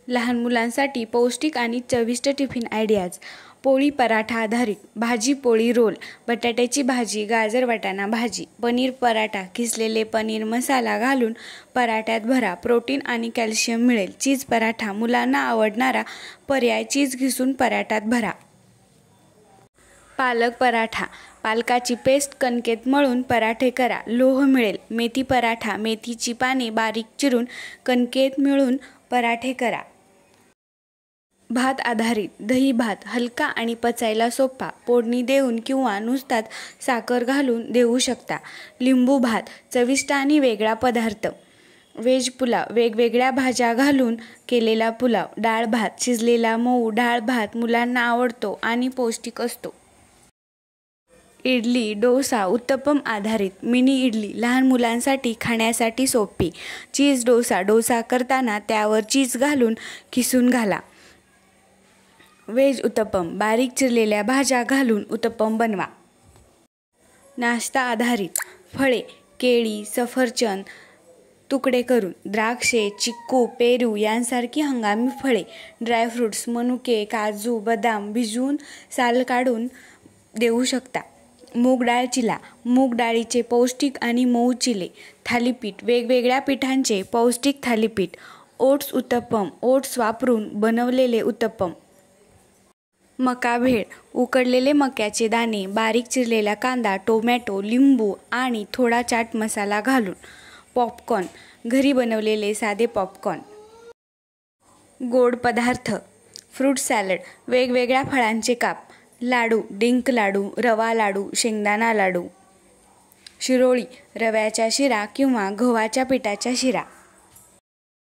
लहान मुलांसाठी पौष्टिक आणि चविष्ट टिफिन आयडियाज. पोळी पराठा आधारित. भाजी पोळी रोल, बटाट्याची भाजी, गाजर वाटाणा भाजी, पनीर पराठा, किसलेले पनीर मसाला घालून पराठ्यात भरा, प्रोटीन आणि कॅल्शियम मिळेल. चीज पराठा, मुलांना आवडणारा पर्याय, चीज घिसून पराठ्यात भरा. पालक पराठा, पालकाची पेस्ट कणकेत मळून पराठे करा, लोह मिळेल. मेथी पराठा, मेथीची पाने बारीक चिरून कणकेत मिळून पराठे करा. भात आधारित. दही भात, हलका आणि पचायला सोपा, फोडणी देऊन किंवा नुसताच साखर घालून देऊ शकता. लिंबू भात, चविष्ट आणि वेगळा पदार्थ. व्हेज पुलाव, वेगवेगळ्या भाज्या घालून केलेला पुलाव. डाळ भात, शिजलेला मऊ डाळ भात मुलांना आवडतो आणि पौष्टिक असतो. इडली, डोसा, उत्तप्पम आधारित. मिनी इडली, लहान मुलांसाठी खाण्यासाठी सोपी. चीज डोसा, डोसा करताना त्यावर चीज घालून किसून घाला. व्हेज उत्तप्पम, बारीक चिरलेल्या भाज्या घालून उत्तप्पम बनवा. नाश्ता आधारित. फळे, केळी, सफरचंद तुकडे करून, द्राक्षे, चिक्कू, पेरू यांसारखी हंगामी फळे, ड्रायफ्रुट्स, मनुके, काजू, बदाम भिजवून साल काढून देऊ शकता. मूग डाळ चिला, मूग डाळीचे पौष्टिक आणि मऊ चिले. थालीपीठ, वेगवेगळ्या पिठांचे पौष्टिक थालीपीठ. ओट्स उत्तप्पम, ओट्स वापरून बनवलेले उत्तप्पम. मका भेळ, उकडलेले मक्याचे दाणे, बारीक चिरलेला कांदा, टोमॅटो, लिंबू आणि थोडा चाट मसाला घालून. पॉपकॉर्न, घरी बनवलेले साधे पॉपकॉर्न. गोड पदार्थ. फ्रूट सॅलड, वेगवेगळ्या फळांचे काप. लाडू, डिंक लाडू, रवा लाडू, शेंगदाणा लाडू. शिरोळी, रव्याच्या शिरा किंवा गव्हाच्या पिठाच्या शिरा.